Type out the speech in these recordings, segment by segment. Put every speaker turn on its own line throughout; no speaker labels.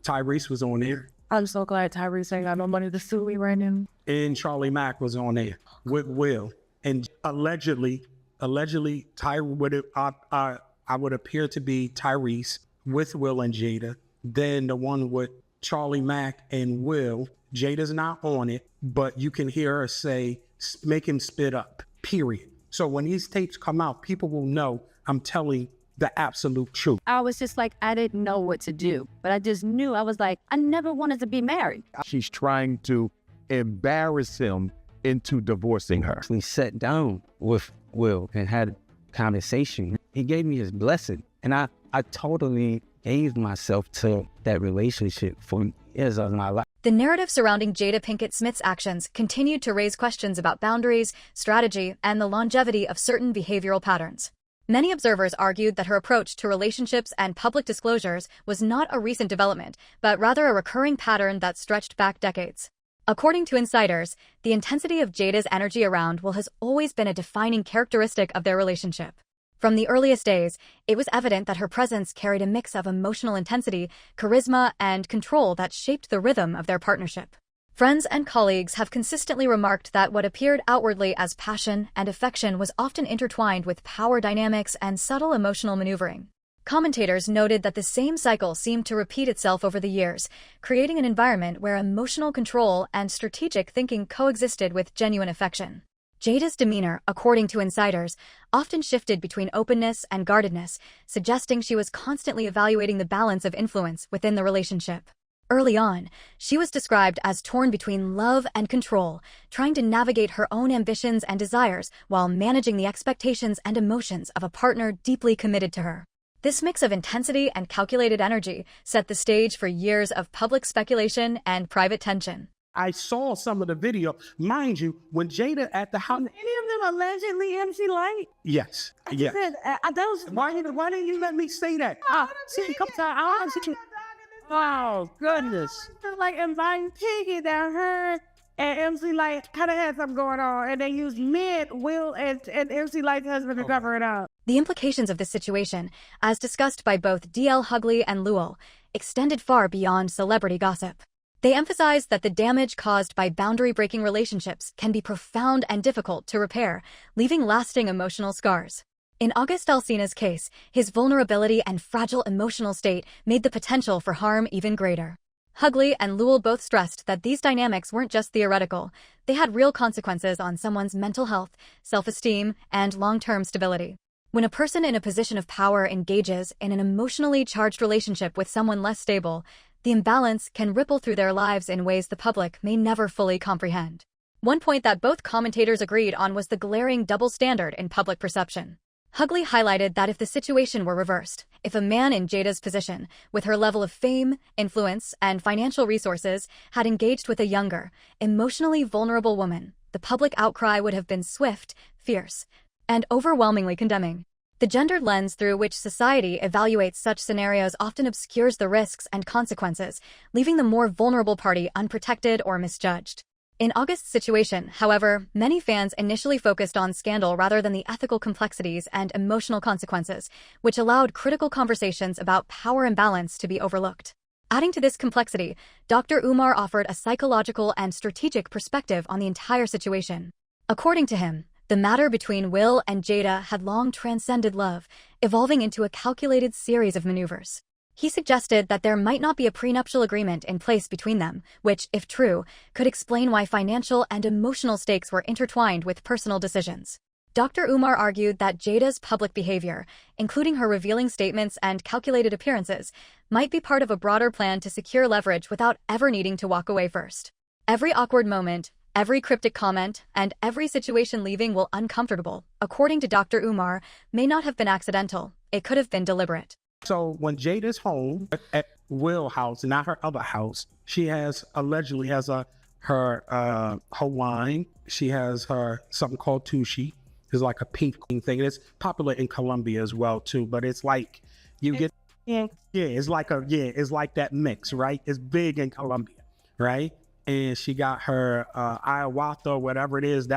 Tyrese was on there.
I'm so glad Tyrese ain't got no money to sue me right now.
And Charlie Mack was on there with Will. And allegedly, I would appear to be Tyrese with Will and Jada. Then the one with Charlie Mack and Will, Jada's not on it, but you can hear her say, make him spit up, period. So when these tapes come out, people will know I'm telling the absolute truth.
I was just like, I didn't know what to do, but I just knew. I was like, I never wanted to be married.
She's trying to embarrass him into divorcing her.
We sat down with Will and had a conversation. He gave me his blessing, and I totally gave myself to that relationship for years of my life.
The narrative surrounding Jada Pinkett Smith's actions continued to raise questions about boundaries, strategy, and the longevity of certain behavioral patterns. Many observers argued that her approach to relationships and public disclosures was not a recent development, but rather a recurring pattern that stretched back decades. According to insiders, the intensity of Jada's energy around Will has always been a defining characteristic of their relationship. From the earliest days, it was evident that her presence carried a mix of emotional intensity, charisma, and control that shaped the rhythm of their partnership. Friends and colleagues have consistently remarked that what appeared outwardly as passion and affection was often intertwined with power dynamics and subtle emotional maneuvering. Commentators noted that the same cycle seemed to repeat itself over the years, creating an environment where emotional control and strategic thinking coexisted with genuine affection. Jada's demeanor, according to insiders, often shifted between openness and guardedness, suggesting she was constantly evaluating the balance of influence within the relationship. Early on, she was described as torn between love and control, trying to navigate her own ambitions and desires while managing the expectations and emotions of a partner deeply committed to her. This mix of intensity and calculated energy set the stage for years of public speculation and private tension.
I saw some of the video. Mind you, when Jada at the house...
Any of them allegedly MC Light?
Yes. Yeah. Why didn't you let me say that?
See, come to oh, goodness. Like inviting Piggy that her and MC Light kind of had something going on, and they used Will, and MC Light's husband to cover it up.
The implications of this situation, as discussed by both D.L. Hughley and Lewell, extended far beyond celebrity gossip. They emphasize that the damage caused by boundary-breaking relationships can be profound and difficult to repair, leaving lasting emotional scars. In August Alsina's case, his vulnerability and fragile emotional state made the potential for harm even greater. Hughley and Lewell both stressed that these dynamics weren't just theoretical, they had real consequences on someone's mental health, self-esteem, and long-term stability. When a person in a position of power engages in an emotionally charged relationship with someone less stable, the imbalance can ripple through their lives in ways the public may never fully comprehend. One point that both commentators agreed on was the glaring double standard in public perception. Hughley highlighted that if the situation were reversed, if a man in Jada's position, with her level of fame, influence, and financial resources, had engaged with a younger, emotionally vulnerable woman, the public outcry would have been swift, fierce, and overwhelmingly condemning. The gendered lens through which society evaluates such scenarios often obscures the risks and consequences, leaving the more vulnerable party unprotected or misjudged. In August's situation, however, many fans initially focused on scandal rather than the ethical complexities and emotional consequences, which allowed critical conversations about power imbalance to be overlooked. Adding to this complexity, Dr. Umar offered a psychological and strategic perspective on the entire situation. According to him, the matter between Will and Jada had long transcended love, evolving into a calculated series of maneuvers. He suggested that there might not be a prenuptial agreement in place between them, which, if true, could explain why financial and emotional stakes were intertwined with personal decisions. Dr. Umar argued that Jada's public behavior, including her revealing statements and calculated appearances, might be part of a broader plan to secure leverage without ever needing to walk away first. Every awkward moment, every cryptic comment, and every situation leaving Will uncomfortable, according to Dr. Umar, may not have been accidental. It could have been deliberate.
So when Jada's home at Will's house, not her other house, she allegedly has her wine. She has her something called Tushi. It's like a pink thing. It's popular in Colombia as well too. But it's like it's like that mix, right? It's big in Colombia, right? And she got her ayahuasca, whatever it is,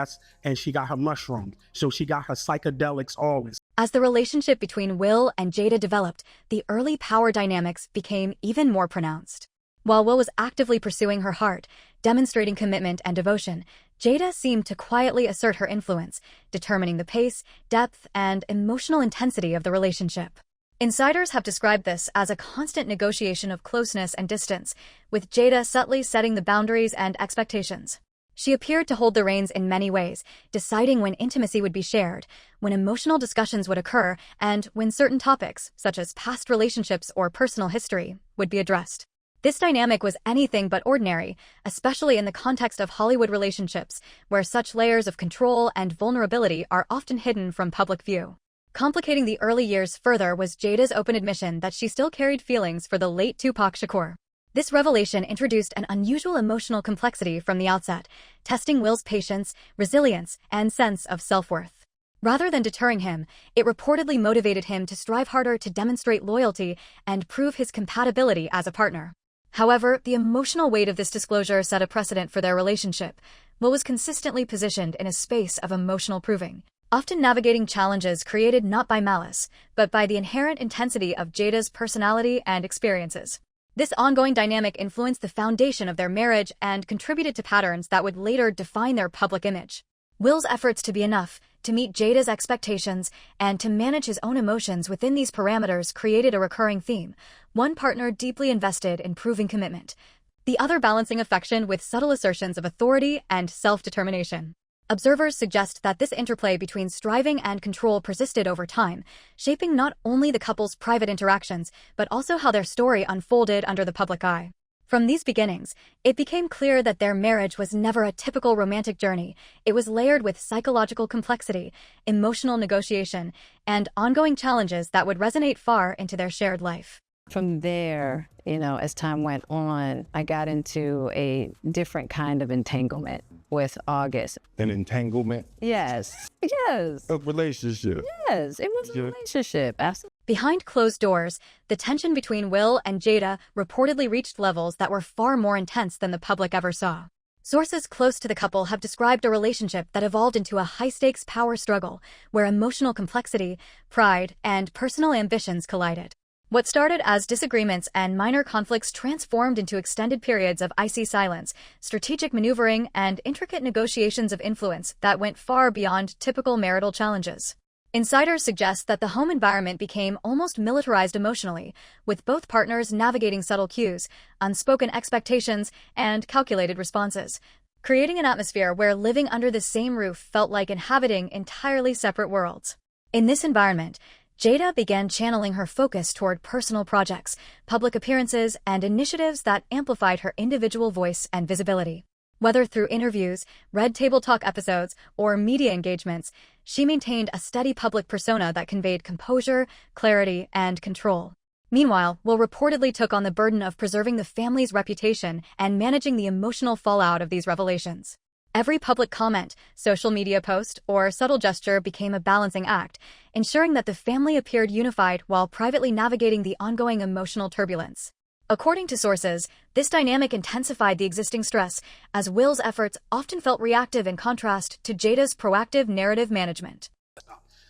and she got her mushroom. So she got her psychedelics, all this.
As the relationship between Will and Jada developed, the early power dynamics became even more pronounced. While Will was actively pursuing her heart, demonstrating commitment and devotion, Jada seemed to quietly assert her influence, determining the pace, depth, and emotional intensity of the relationship. Insiders have described this as a constant negotiation of closeness and distance, with Jada subtly setting the boundaries and expectations. She appeared to hold the reins in many ways, deciding when intimacy would be shared, when emotional discussions would occur, and when certain topics, such as past relationships or personal history, would be addressed. This dynamic was anything but ordinary, especially in the context of Hollywood relationships, where such layers of control and vulnerability are often hidden from public view. Complicating the early years further was Jada's open admission that she still carried feelings for the late Tupac Shakur. This revelation introduced an unusual emotional complexity from the outset, testing Will's patience, resilience, and sense of self-worth. Rather than deterring him, it reportedly motivated him to strive harder to demonstrate loyalty and prove his compatibility as a partner. However, the emotional weight of this disclosure set a precedent for their relationship. Will was consistently positioned in a space of emotional proving, often navigating challenges created not by malice, but by the inherent intensity of Jada's personality and experiences. This ongoing dynamic influenced the foundation of their marriage and contributed to patterns that would later define their public image. Will's efforts to be enough, to meet Jada's expectations, and to manage his own emotions within these parameters created a recurring theme, one partner deeply invested in proving commitment, the other balancing affection with subtle assertions of authority and self-determination. Observers suggest that this interplay between striving and control persisted over time, shaping not only the couple's private interactions, but also how their story unfolded under the public eye. From these beginnings, it became clear that their marriage was never a typical romantic journey. It was layered with psychological complexity, emotional negotiation, and ongoing challenges that would resonate far into their shared life.
From there, as time went on, I got into a different kind of entanglement with August.
An entanglement?
Yes.
A relationship?
Yes, it was a relationship. Absolutely.
Behind closed doors, the tension between Will and Jada reportedly reached levels that were far more intense than the public ever saw. Sources close to the couple have described a relationship that evolved into a high-stakes power struggle where emotional complexity, pride, and personal ambitions collided. What started as disagreements and minor conflicts transformed into extended periods of icy silence, strategic maneuvering, and intricate negotiations of influence that went far beyond typical marital challenges. Insiders suggest that the home environment became almost militarized emotionally, with both partners navigating subtle cues, unspoken expectations, and calculated responses, creating an atmosphere where living under the same roof felt like inhabiting entirely separate worlds. In this environment, Jada began channeling her focus toward personal projects, public appearances, and initiatives that amplified her individual voice and visibility. Whether through interviews, Red Table Talk episodes, or media engagements, she maintained a steady public persona that conveyed composure, clarity, and control. Meanwhile, Will reportedly took on the burden of preserving the family's reputation and managing the emotional fallout of these revelations. Every public comment, social media post, or subtle gesture became a balancing act, ensuring that the family appeared unified while privately navigating the ongoing emotional turbulence. According to sources, this dynamic intensified the existing stress, as Will's efforts often felt reactive in contrast to Jada's proactive narrative management.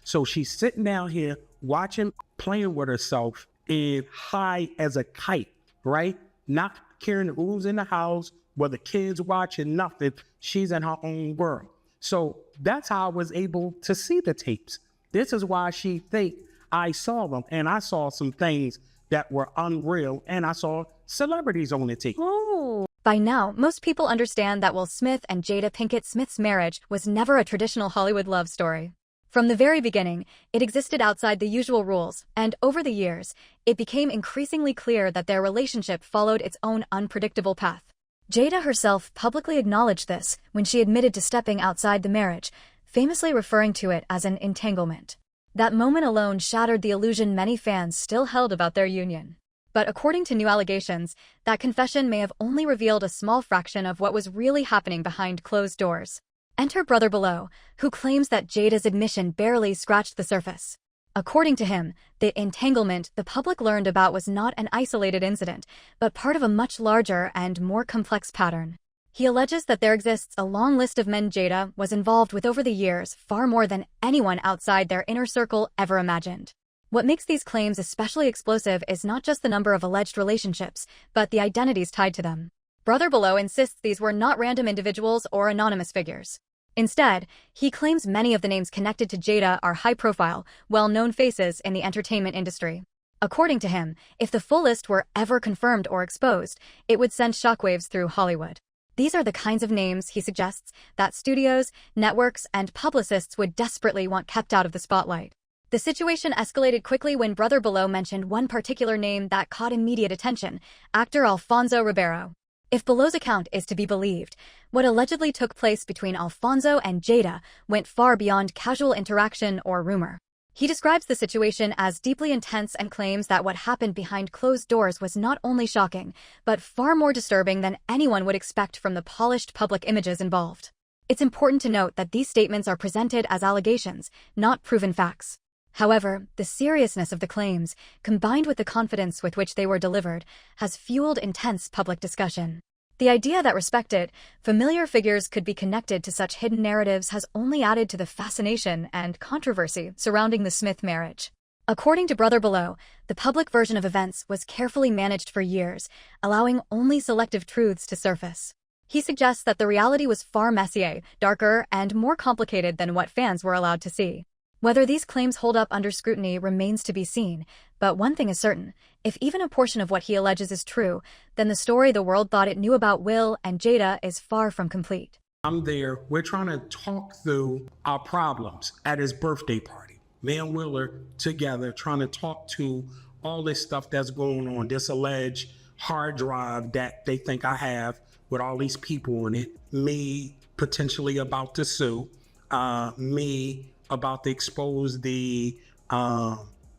So she's sitting down here watching, playing with herself, and high as a kite, right? Not caring who's in the house, whether kids watching, nothing. She's in her own world. So that's how I was able to see the tapes. This is why she think I saw them, and I saw some things that were unreal, and I saw celebrities on the tape.
By now, most people understand that Will Smith and Jada Pinkett Smith's marriage was never a traditional Hollywood love story. From the very beginning, it existed outside the usual rules, and over the years, it became increasingly clear that their relationship followed its own unpredictable path. Jada herself publicly acknowledged this when she admitted to stepping outside the marriage, famously referring to it as an entanglement. That moment alone shattered the illusion many fans still held about their union. But according to new allegations, that confession may have only revealed a small fraction of what was really happening behind closed doors. Enter brother Bilaal, who claims that Jada's admission barely scratched the surface. According to him, the entanglement the public learned about was not an isolated incident, but part of a much larger and more complex pattern. He alleges that there exists a long list of men Jada was involved with over the years, far more than anyone outside their inner circle ever imagined. What makes these claims especially explosive is not just the number of alleged relationships, but the identities tied to them. Brother Below insists these were not random individuals or anonymous figures. Instead, he claims many of the names connected to Jada are high-profile, well-known faces in the entertainment industry. According to him, if the full list were ever confirmed or exposed, it would send shockwaves through Hollywood. These are the kinds of names, he suggests, that studios, networks, and publicists would desperately want kept out of the spotlight. The situation escalated quickly when Brother Below mentioned one particular name that caught immediate attention: actor Alfonso Ribeiro. If Below's account is to be believed, what allegedly took place between Alfonso and Jada went far beyond casual interaction or rumor. He describes the situation as deeply intense and claims that what happened behind closed doors was not only shocking, but far more disturbing than anyone would expect from the polished public images involved. It's important to note that these statements are presented as allegations, not proven facts. However, the seriousness of the claims, combined with the confidence with which they were delivered, has fueled intense public discussion. The idea that respected, familiar figures could be connected to such hidden narratives has only added to the fascination and controversy surrounding the Smith marriage. According to Brother Below, the public version of events was carefully managed for years, allowing only selective truths to surface. He suggests that the reality was far messier, darker, and more complicated than what fans were allowed to see. Whether these claims hold up under scrutiny remains to be seen, but one thing is certain: if even a portion of what he alleges is true, then the story the world thought it knew about Will and Jada is far from complete.
I'm there. We're trying to talk through our problems at his birthday party. Me and Will are together trying to talk to all this stuff that's going on, this alleged hard drive that they think I have with all these people in it, me potentially about to sue, me about to expose the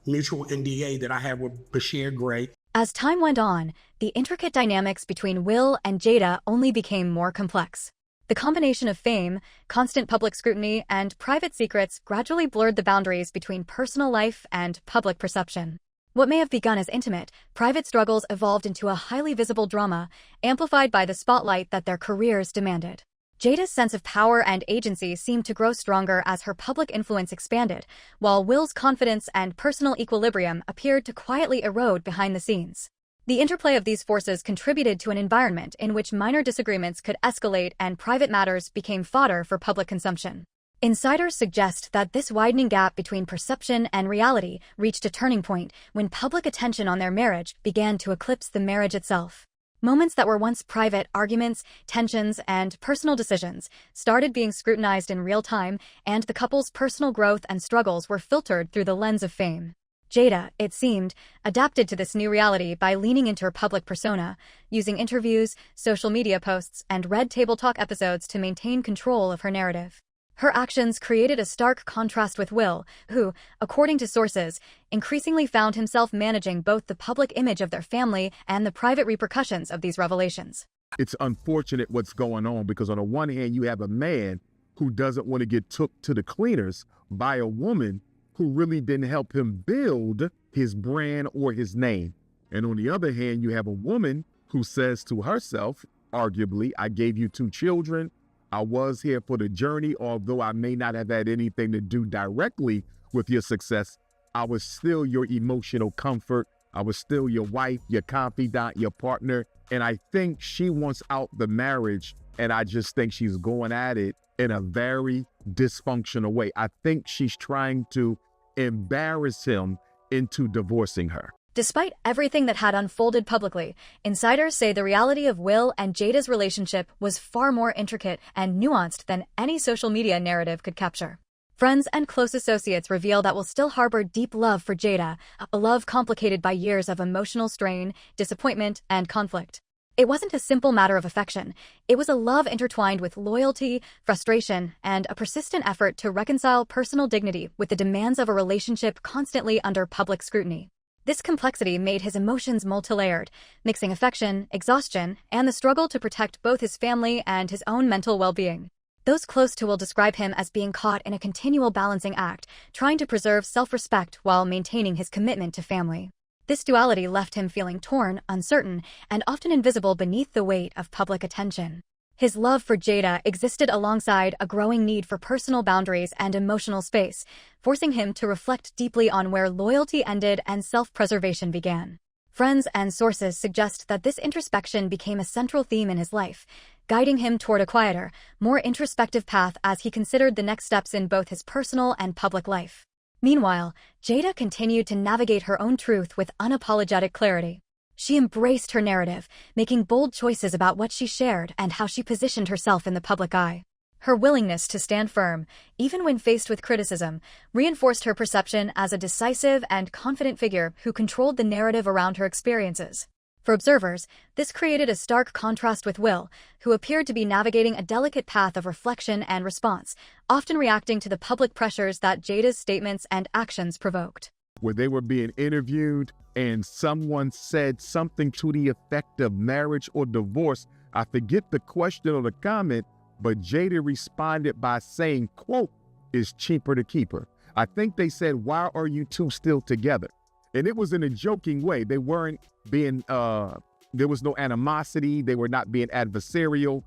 mutual NDA that I had with Bashir Gray.
As time went on, the intricate dynamics between Will and Jada only became more complex. The combination of fame, constant public scrutiny, and private secrets gradually blurred the boundaries between personal life and public perception. What may have begun as intimate, private struggles evolved into a highly visible drama, amplified by the spotlight that their careers demanded. Jada's sense of power and agency seemed to grow stronger as her public influence expanded, while Will's confidence and personal equilibrium appeared to quietly erode behind the scenes. The interplay of these forces contributed to an environment in which minor disagreements could escalate and private matters became fodder for public consumption. Insiders suggest that this widening gap between perception and reality reached a turning point when public attention on their marriage began to eclipse the marriage itself. Moments that were once private arguments, tensions, and personal decisions started being scrutinized in real time, and the couple's personal growth and struggles were filtered through the lens of fame. Jada, it seemed, adapted to this new reality by leaning into her public persona, using interviews, social media posts, and red table talk episodes to maintain control of her narrative. Her actions created a stark contrast with Will, who, according to sources, increasingly found himself managing both the public image of their family and the private repercussions of these revelations.
It's unfortunate what's going on, because on the one hand, you have a man who doesn't want to get took to the cleaners by a woman who really didn't help him build his brand or his name. And on the other hand, you have a woman who says to herself, arguably, I gave you 2 children. I was here for the journey, although I may not have had anything to do directly with your success. I was still your emotional comfort. I was still your wife, your confidant, your partner. And I think she wants out the marriage, and I just think she's going at it in a very dysfunctional way. I think she's trying to embarrass him into divorcing her.
Despite everything that had unfolded publicly, insiders say the reality of Will and Jada's relationship was far more intricate and nuanced than any social media narrative could capture. Friends and close associates reveal that Will still harbor deep love for Jada, a love complicated by years of emotional strain, disappointment, and conflict. It wasn't a simple matter of affection. It was a love intertwined with loyalty, frustration, and a persistent effort to reconcile personal dignity with the demands of a relationship constantly under public scrutiny. This complexity made his emotions multi-layered, mixing affection, exhaustion, and the struggle to protect both his family and his own mental well-being. Those close to Will describe him as being caught in a continual balancing act, trying to preserve self-respect while maintaining his commitment to family. This duality left him feeling torn, uncertain, and often invisible beneath the weight of public attention. His love for Jada existed alongside a growing need for personal boundaries and emotional space, forcing him to reflect deeply on where loyalty ended and self-preservation began. Friends and sources suggest that this introspection became a central theme in his life, guiding him toward a quieter, more introspective path as he considered the next steps in both his personal and public life. Meanwhile, Jada continued to navigate her own truth with unapologetic clarity. She embraced her narrative, making bold choices about what she shared and how she positioned herself in the public eye. Her willingness to stand firm, even when faced with criticism, reinforced her perception as a decisive and confident figure who controlled the narrative around her experiences. For observers, this created a stark contrast with Will, who appeared to be navigating a delicate path of reflection and response, often reacting to the public pressures that Jada's statements and actions provoked.
Where they were being interviewed and someone said something to the effect of marriage or divorce. I forget the question or the comment, but Jada responded by saying, quote, "It's cheaper to keep her." I think they said, "Why are you two still together?" And it was in a joking way. They weren't being, there was no animosity. They were not being adversarial.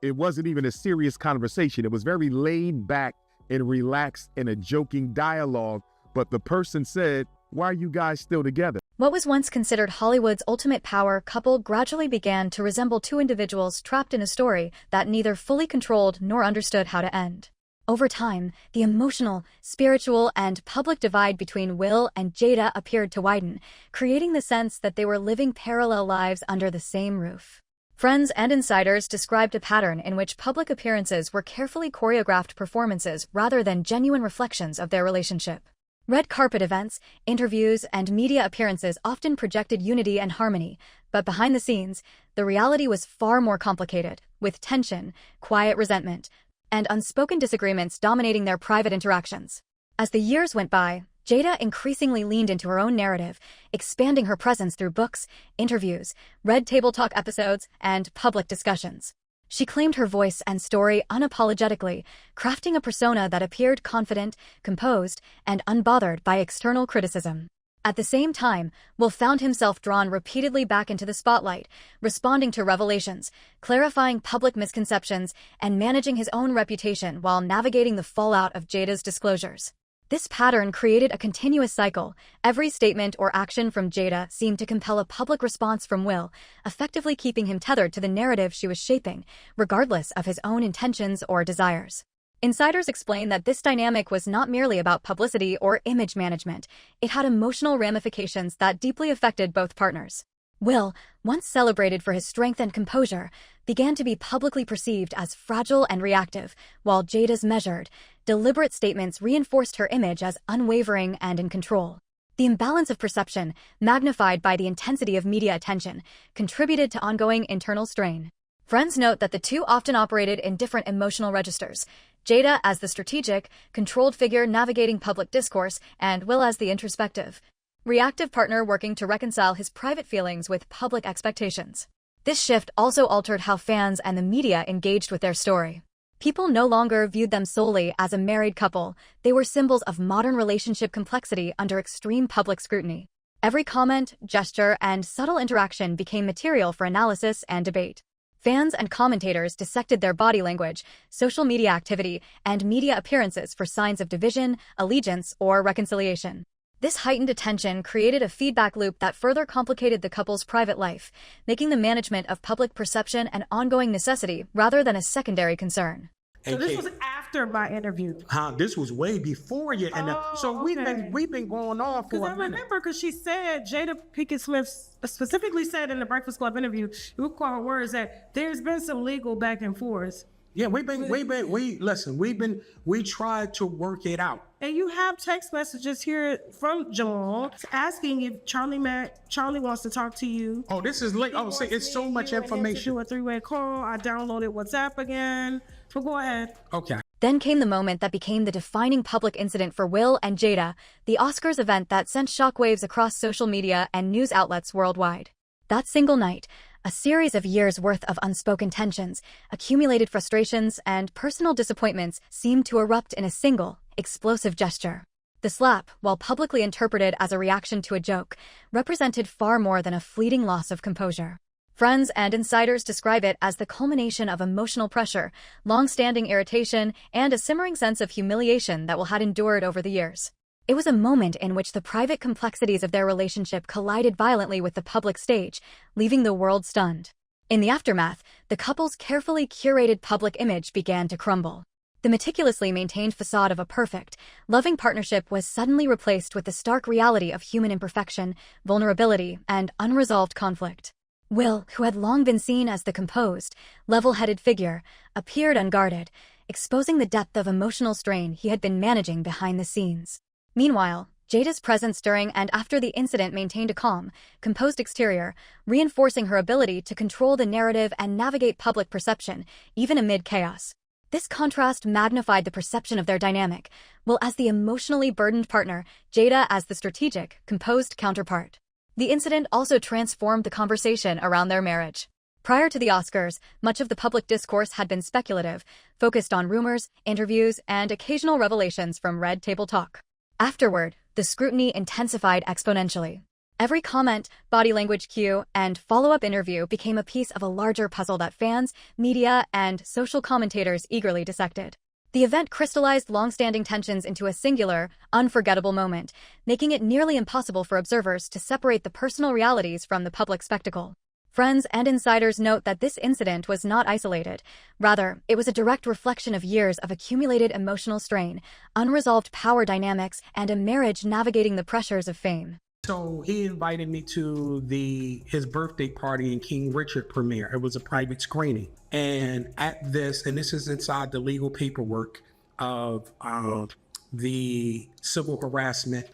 It wasn't even a serious conversation. It was very laid back and relaxed in a joking dialogue. But the person said, "Why are you guys still together?"
What was once considered Hollywood's ultimate power couple gradually began to resemble two individuals trapped in a story that neither fully controlled nor understood how to end. Over time, the emotional, spiritual, and public divide between Will and Jada appeared to widen, creating the sense that they were living parallel lives under the same roof. Friends and insiders described a pattern in which public appearances were carefully choreographed performances rather than genuine reflections of their relationship. Red carpet events, interviews, and media appearances often projected unity and harmony, but behind the scenes, the reality was far more complicated, with tension, quiet resentment, and unspoken disagreements dominating their private interactions. As the years went by, Jada increasingly leaned into her own narrative, expanding her presence through books, interviews, Red Table Talk episodes, and public discussions. She claimed her voice and story unapologetically, crafting a persona that appeared confident, composed, and unbothered by external criticism. At the same time, Will found himself drawn repeatedly back into the spotlight, responding to revelations, clarifying public misconceptions, and managing his own reputation while navigating the fallout of Jada's disclosures. This pattern created a continuous cycle. Every statement or action from Jada seemed to compel a public response from Will, effectively keeping him tethered to the narrative she was shaping, regardless of his own intentions or desires. Insiders explain that this dynamic was not merely about publicity or image management. It had emotional ramifications that deeply affected both partners. Will, once celebrated for his strength and composure, began to be publicly perceived as fragile and reactive, while Jada's measured, deliberate statements reinforced her image as unwavering and in control. The imbalance of perception, magnified by the intensity of media attention, contributed to ongoing internal strain. Friends note that the two often operated in different emotional registers, Jada as the strategic, controlled figure navigating public discourse, and Will as the introspective, reactive partner working to reconcile his private feelings with public expectations. This shift also altered how fans and the media engaged with their story. People no longer viewed them solely as a married couple. They were symbols of modern relationship complexity under extreme public scrutiny. Every comment, gesture, and subtle interaction became material for analysis and debate. Fans and commentators dissected their body language, social media activity, and media appearances for signs of division, allegiance, or reconciliation. This heightened attention created a feedback loop that further complicated the couple's private life, making the management of public perception an ongoing necessity rather than a secondary concern.
So this was after my interview.
This was way before you, and so we've been going on for.
Because I remember, because she said, Jada Pinkett Smith specifically said in the Breakfast Club interview, you recall her words, that there's been some legal back and forth.
Yeah, we tried to work it out.
And you have text messages here from Jamal asking if Charlie wants to talk to you.
Oh, this is late. Oh, see, it's so much information.
Do a three-way call. I downloaded WhatsApp again. So go ahead.
Okay.
Then came the moment that became the defining public incident for Will and Jada, the Oscars event that sent shockwaves across social media and news outlets worldwide. That single night, a series of years' worth of unspoken tensions, accumulated frustrations, and personal disappointments seemed to erupt in a single, explosive gesture. The slap, while publicly interpreted as a reaction to a joke, represented far more than a fleeting loss of composure. Friends and insiders describe it as the culmination of emotional pressure, long-standing irritation, and a simmering sense of humiliation that Will had endured over the years. It was a moment in which the private complexities of their relationship collided violently with the public stage, leaving the world stunned. In the aftermath, the couple's carefully curated public image began to crumble. The meticulously maintained facade of a perfect, loving partnership was suddenly replaced with the stark reality of human imperfection, vulnerability, and unresolved conflict. Will, who had long been seen as the composed, level-headed figure, appeared unguarded, exposing the depth of emotional strain he had been managing behind the scenes. Meanwhile, Jada's presence during and after the incident maintained a calm, composed exterior, reinforcing her ability to control the narrative and navigate public perception, even amid chaos. This contrast magnified the perception of their dynamic, Will as the emotionally burdened partner, Jada as the strategic, composed counterpart. The incident also transformed the conversation around their marriage. Prior to the Oscars, much of the public discourse had been speculative, focused on rumors, interviews, and occasional revelations from red table talk. Afterward, the scrutiny intensified exponentially. Every comment, body language cue, and follow-up interview became a piece of a larger puzzle that fans, media, and social commentators eagerly dissected. The event crystallized long-standing tensions into a singular, unforgettable moment, making it nearly impossible for observers to separate the personal realities from the public spectacle. Friends and insiders note that this incident was not isolated. Rather, it was a direct reflection of years of accumulated emotional strain, unresolved power dynamics, and a marriage navigating the pressures of fame.
So he invited me to his birthday party in King Richard premiere. It was a private screening. And at this, and this is inside the legal paperwork of the civil harassment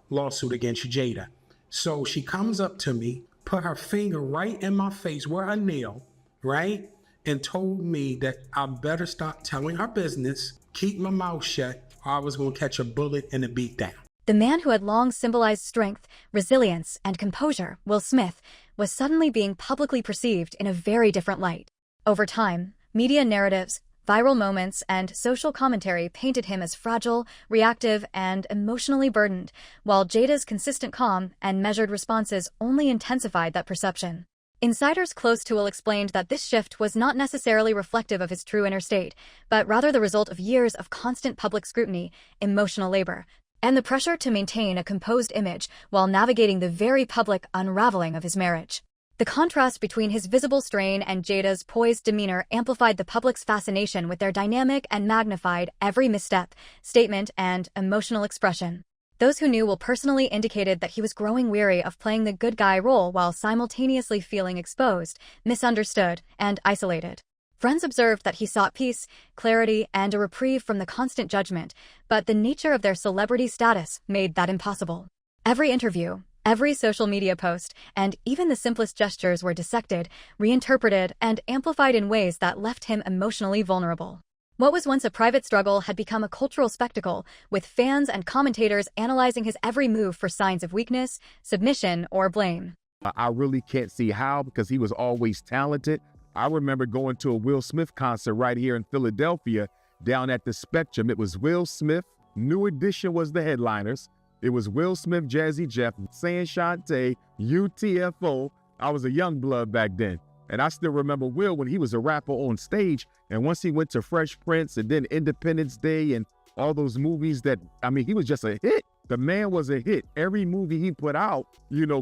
lawsuit against Jada. So she comes up to me, put her finger right in my face where her nail, right? And told me that I better stop telling her business, keep my mouth shut, or I was going to catch a bullet and a beat down.
The man who had long symbolized strength, resilience, and composure, Will Smith, was suddenly being publicly perceived in a very different light. Over time, media narratives, viral moments, and social commentary painted him as fragile, reactive, and emotionally burdened, while Jada's consistent calm and measured responses only intensified that perception. Insiders close to Will explained that this shift was not necessarily reflective of his true inner state, but rather the result of years of constant public scrutiny, emotional labor, and the pressure to maintain a composed image while navigating the very public unraveling of his marriage. The contrast between his visible strain and Jada's poised demeanor amplified the public's fascination with their dynamic and magnified every misstep, statement, and emotional expression. Those who knew Will personally indicated that he was growing weary of playing the good guy role while simultaneously feeling exposed, misunderstood, and isolated. Friends observed that he sought peace, clarity, and a reprieve from the constant judgment, but the nature of their celebrity status made that impossible. Every interview, every social media post, and even the simplest gestures were dissected, reinterpreted, and amplified in ways that left him emotionally vulnerable. What was once a private struggle had become a cultural spectacle, with fans and commentators analyzing his every move for signs of weakness, submission, or blame.
I really can't see how, because he was always talented. I remember going to a Will Smith concert right here in Philadelphia down at the Spectrum. It was Will Smith, New Edition was the headliners. It was Will Smith, Jazzy Jeff, San Shantae, UTFO. I was a young blood back then. And I still remember Will when he was a rapper on stage. And once he went to Fresh Prince and then Independence Day and all those movies he was just a hit. The man was a hit. Every movie he put out,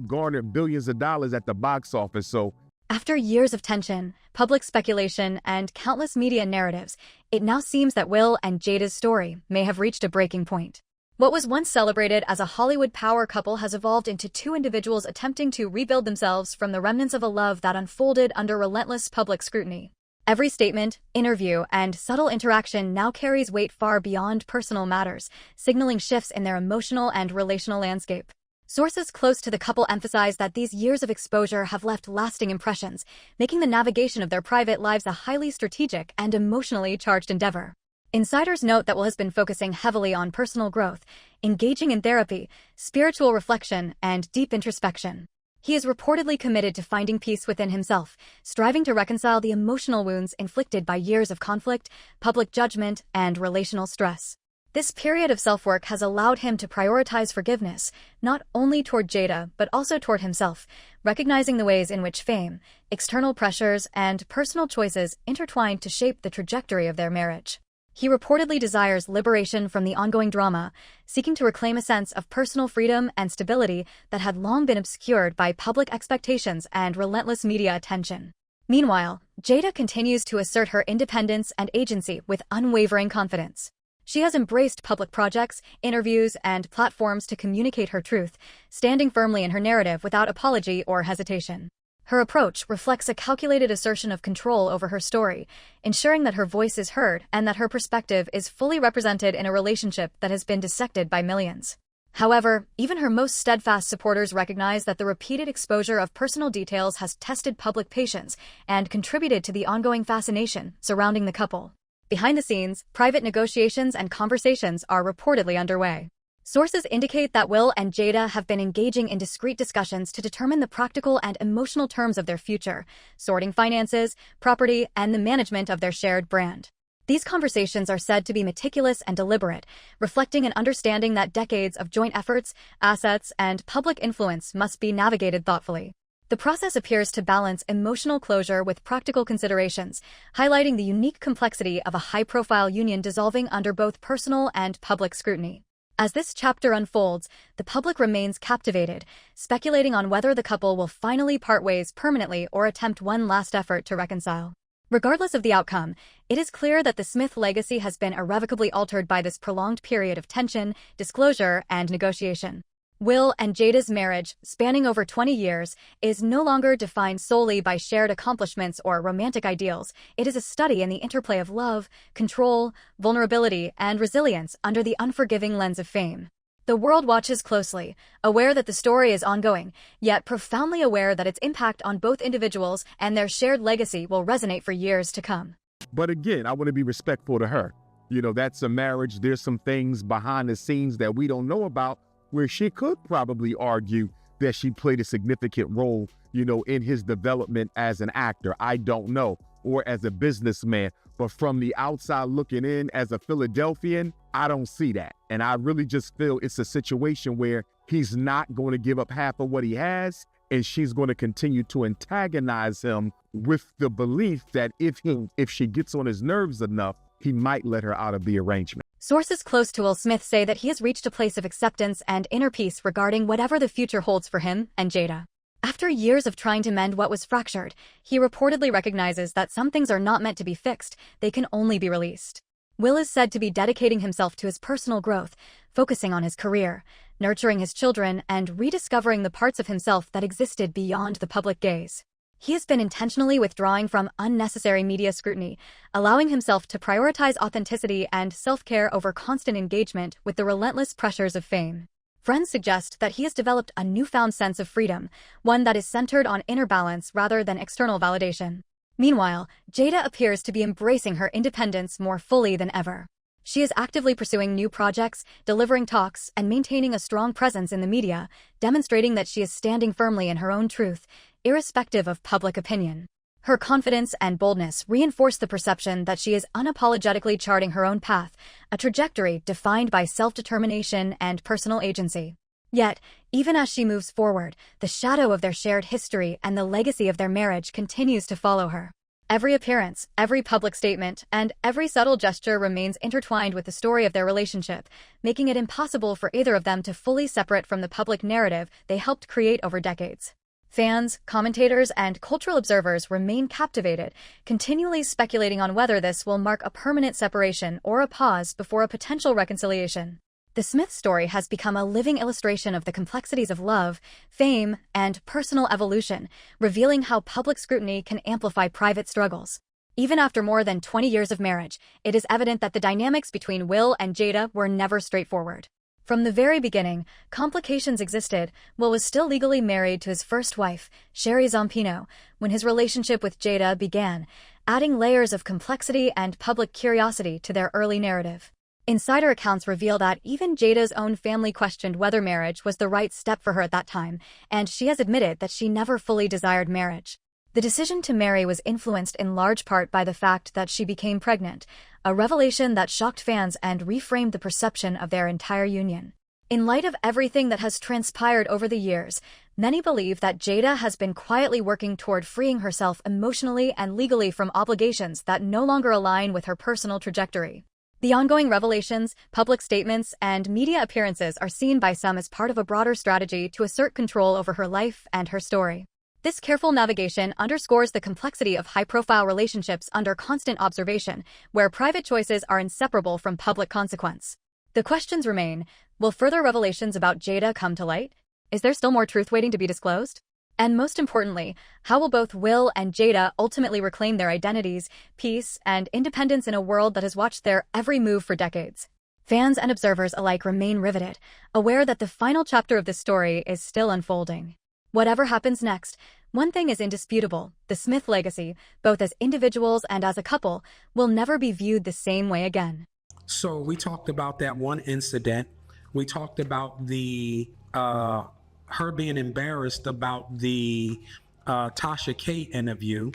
garnered billions of dollars at the box office. So
after years of tension, public speculation, and countless media narratives, it now seems that Will and Jada's story may have reached a breaking point. What was once celebrated as a Hollywood power couple has evolved into two individuals attempting to rebuild themselves from the remnants of a love that unfolded under relentless public scrutiny. Every statement, interview, and subtle interaction now carries weight far beyond personal matters, signaling shifts in their emotional and relational landscape. Sources close to the couple emphasize that these years of exposure have left lasting impressions, making the navigation of their private lives a highly strategic and emotionally charged endeavor. Insiders note that Will has been focusing heavily on personal growth, engaging in therapy, spiritual reflection, and deep introspection. He is reportedly committed to finding peace within himself, striving to reconcile the emotional wounds inflicted by years of conflict, public judgment, and relational stress. This period of self-work has allowed him to prioritize forgiveness, not only toward Jada, but also toward himself, recognizing the ways in which fame, external pressures, and personal choices intertwine to shape the trajectory of their marriage. He reportedly desires liberation from the ongoing drama, seeking to reclaim a sense of personal freedom and stability that had long been obscured by public expectations and relentless media attention. Meanwhile, Jada continues to assert her independence and agency with unwavering confidence. She has embraced public projects, interviews, and platforms to communicate her truth, standing firmly in her narrative without apology or hesitation. Her approach reflects a calculated assertion of control over her story, ensuring that her voice is heard and that her perspective is fully represented in a relationship that has been dissected by millions. However, even her most steadfast supporters recognize that the repeated exposure of personal details has tested public patience and contributed to the ongoing fascination surrounding the couple. Behind the scenes, private negotiations and conversations are reportedly underway. Sources indicate that Will and Jada have been engaging in discreet discussions to determine the practical and emotional terms of their future, sorting finances, property, and the management of their shared brand. These conversations are said to be meticulous and deliberate, reflecting an understanding that decades of joint efforts, assets, and public influence must be navigated thoughtfully. The process appears to balance emotional closure with practical considerations, highlighting the unique complexity of a high-profile union dissolving under both personal and public scrutiny. As this chapter unfolds, the public remains captivated, speculating on whether the couple will finally part ways permanently or attempt one last effort to reconcile. Regardless of the outcome, it is clear that the Smith legacy has been irrevocably altered by this prolonged period of tension, disclosure, and negotiation. Will and Jada's marriage, spanning over 20 years, is no longer defined solely by shared accomplishments or romantic ideals. It is a study in the interplay of love, control, vulnerability, and resilience under the unforgiving lens of fame. The world watches closely, aware that the story is ongoing, yet profoundly aware that its impact on both individuals and their shared legacy will resonate for years to come.
But again, I want to be respectful to her. You know, that's a marriage. There's some things behind the scenes that we don't know about, where she could probably argue that she played a significant role, you know, in his development as an actor. I don't know, or as a businessman. But from the outside looking in as a Philadelphian, I don't see that. And I really just feel it's a situation where he's not going to give up half of what he has, and she's going to continue to antagonize him with the belief that if she gets on his nerves enough, he might let her out of the arrangement.
Sources close to Will Smith say that he has reached a place of acceptance and inner peace regarding whatever the future holds for him and Jada. After years of trying to mend what was fractured, he reportedly recognizes that some things are not meant to be fixed, they can only be released. Will is said to be dedicating himself to his personal growth, focusing on his career, nurturing his children, and rediscovering the parts of himself that existed beyond the public gaze. He has been intentionally withdrawing from unnecessary media scrutiny, allowing himself to prioritize authenticity and self-care over constant engagement with the relentless pressures of fame. Friends suggest that he has developed a newfound sense of freedom, one that is centered on inner balance rather than external validation. Meanwhile, Jada appears to be embracing her independence more fully than ever. She is actively pursuing new projects, delivering talks, and maintaining a strong presence in the media, demonstrating that she is standing firmly in her own truth, irrespective of public opinion. Her confidence and boldness reinforce the perception that she is unapologetically charting her own path, a trajectory defined by self-determination and personal agency. Yet, even as she moves forward, the shadow of their shared history and the legacy of their marriage continues to follow her. Every appearance, every public statement, and every subtle gesture remains intertwined with the story of their relationship, making it impossible for either of them to fully separate from the public narrative they helped create over decades. Fans, commentators, and cultural observers remain captivated, continually speculating on whether this will mark a permanent separation or a pause before a potential reconciliation. The Smith story has become a living illustration of the complexities of love, fame, and personal evolution, revealing how public scrutiny can amplify private struggles. Even after more than 20 years of marriage, it is evident that the dynamics between Will and Jada were never straightforward. From the very beginning, complications existed. Will was still legally married to his first wife, Sherry Zampino, when his relationship with Jada began, adding layers of complexity and public curiosity to their early narrative. Insider accounts reveal that even Jada's own family questioned whether marriage was the right step for her at that time, and she has admitted that she never fully desired marriage. The decision to marry was influenced in large part by the fact that she became pregnant, a revelation that shocked fans and reframed the perception of their entire union. In light of everything that has transpired over the years, many believe that Jada has been quietly working toward freeing herself emotionally and legally from obligations that no longer align with her personal trajectory. The ongoing revelations, public statements, and media appearances are seen by some as part of a broader strategy to assert control over her life and her story. This careful navigation underscores the complexity of high-profile relationships under constant observation, where private choices are inseparable from public consequence. The questions remain: will further revelations about Jada come to light? Is there still more truth waiting to be disclosed? And most importantly, how will both Will and Jada ultimately reclaim their identities, peace, and independence in a world that has watched their every move for decades? Fans and observers alike remain riveted, aware that the final chapter of this story is still unfolding. Whatever happens next, one thing is indisputable: the Smith legacy, both as individuals and as a couple, will never be viewed the same way again.
So we talked about that one incident. We talked about the her being embarrassed about the Tasha K interview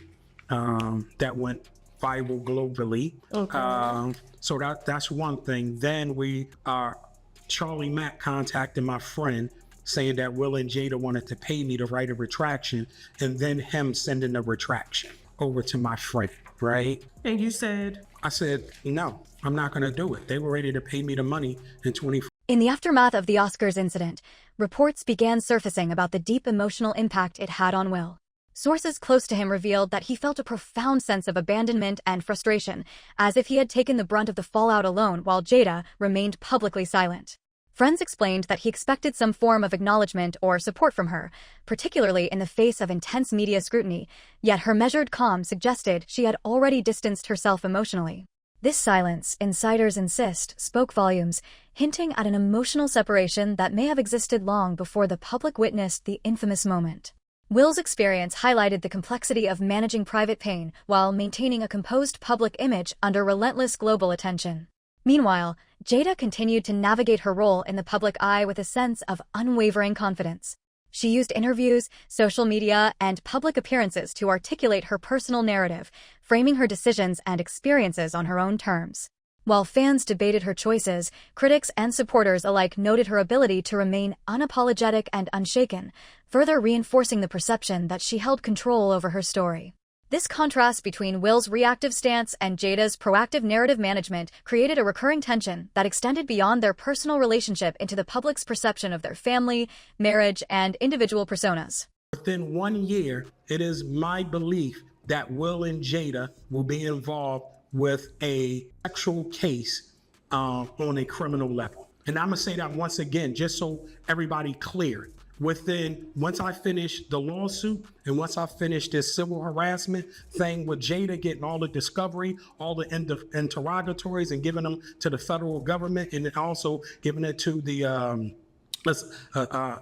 that went viral globally.
Okay.
So that's one thing. Then Charlie Mack contacted my friend saying that Will and Jada wanted to pay me to write a retraction, and then him sending the retraction over to my friend, right?
And you said?
I said, no, I'm not going to do it. They were ready to pay me the money in 24.
In the aftermath of the Oscars incident, reports began surfacing about the deep emotional impact it had on Will. Sources close to him revealed that he felt a profound sense of abandonment and frustration, as if he had taken the brunt of the fallout alone while Jada remained publicly silent. Friends explained that he expected some form of acknowledgement or support from her, particularly in the face of intense media scrutiny, yet her measured calm suggested she had already distanced herself emotionally. This silence, insiders insist, spoke volumes, hinting at an emotional separation that may have existed long before the public witnessed the infamous moment. Will's experience highlighted the complexity of managing private pain while maintaining a composed public image under relentless global attention. Meanwhile, Jada continued to navigate her role in the public eye with a sense of unwavering confidence. She used interviews, social media, and public appearances to articulate her personal narrative, framing her decisions and experiences on her own terms. While fans debated her choices, critics and supporters alike noted her ability to remain unapologetic and unshaken, further reinforcing the perception that she held control over her story. This contrast between Will's reactive stance and Jada's proactive narrative management created a recurring tension that extended beyond their personal relationship into the public's perception of their family, marriage, and individual personas.
Within 1 year, it is my belief that Will and Jada will be involved with a sexual case on a criminal level. And I'm gonna say that once again, just so everybody clear. Once I finish the lawsuit and once I finish this civil harassment thing with Jada, getting all the discovery, all the interrogatories and giving them to the federal government, and then also giving it to the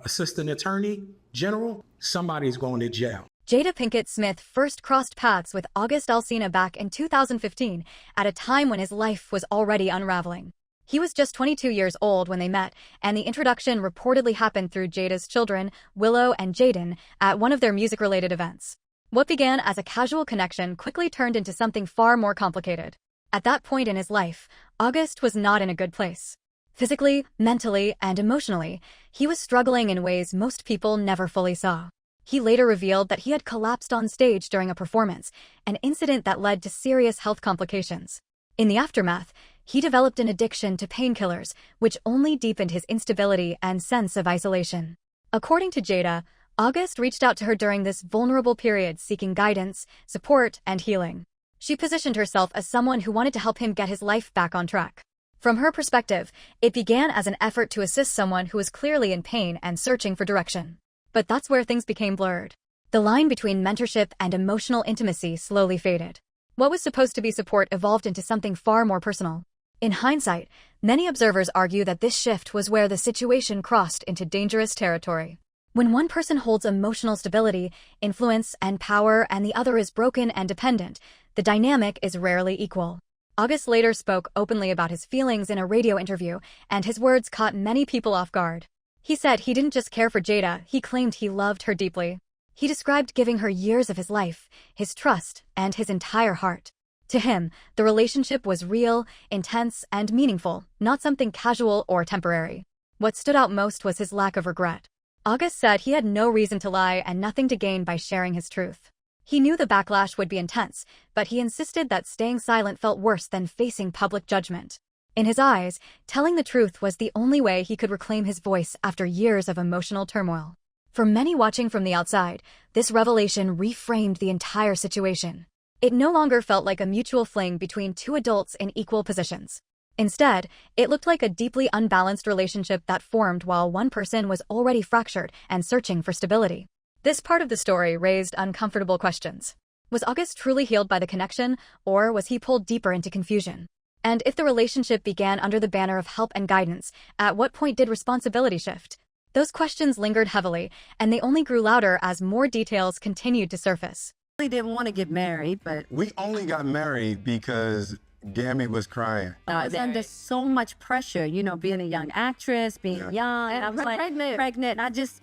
assistant attorney general, somebody's going to jail.
Jada Pinkett Smith first crossed paths with August Alsina back in 2015, at a time when his life was already unraveling. He was just 22 years old when they met, and the introduction reportedly happened through Jada's children, Willow and Jaden, at one of their music-related events. What began as a casual connection quickly turned into something far more complicated. At that point in his life, August was not in a good place. Physically, mentally, and emotionally, he was struggling in ways most people never fully saw. He later revealed that he had collapsed on stage during a performance, an incident that led to serious health complications. In the aftermath, he developed an addiction to painkillers, which only deepened his instability and sense of isolation. According to Jada, August reached out to her during this vulnerable period seeking guidance, support, and healing. She positioned herself as someone who wanted to help him get his life back on track. From her perspective, it began as an effort to assist someone who was clearly in pain and searching for direction. But that's where things became blurred. The line between mentorship and emotional intimacy slowly faded. What was supposed to be support evolved into something far more personal. In hindsight, many observers argue that this shift was where the situation crossed into dangerous territory. When one person holds emotional stability, influence, and power, and the other is broken and dependent, the dynamic is rarely equal. August later spoke openly about his feelings in a radio interview, and his words caught many people off guard. He said he didn't just care for Jada, he claimed he loved her deeply. He described giving her years of his life, his trust, and his entire heart. To him, the relationship was real, intense, and meaningful, not something casual or temporary. What stood out most was his lack of regret. August said he had no reason to lie and nothing to gain by sharing his truth. He knew the backlash would be intense, but he insisted that staying silent felt worse than facing public judgment. In his eyes, telling the truth was the only way he could reclaim his voice after years of emotional turmoil. For many watching from the outside, this revelation reframed the entire situation. It no longer felt like a mutual fling between two adults in equal positions. Instead, it looked like a deeply unbalanced relationship that formed while one person was already fractured and searching for stability. This part of the story raised uncomfortable questions. Was August truly healed by the connection, or was he pulled deeper into confusion? And if the relationship began under the banner of help and guidance, at what point did responsibility shift? Those questions lingered heavily, and they only grew louder as more details continued to surface.
We didn't want to get married, but
We only got married because Gammy was crying.
I was under so much pressure, you know, being a young actress, being young, and I was like pregnant.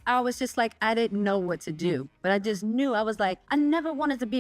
I was just like, I didn't know what to do, but I just knew. I was like, I never wanted to be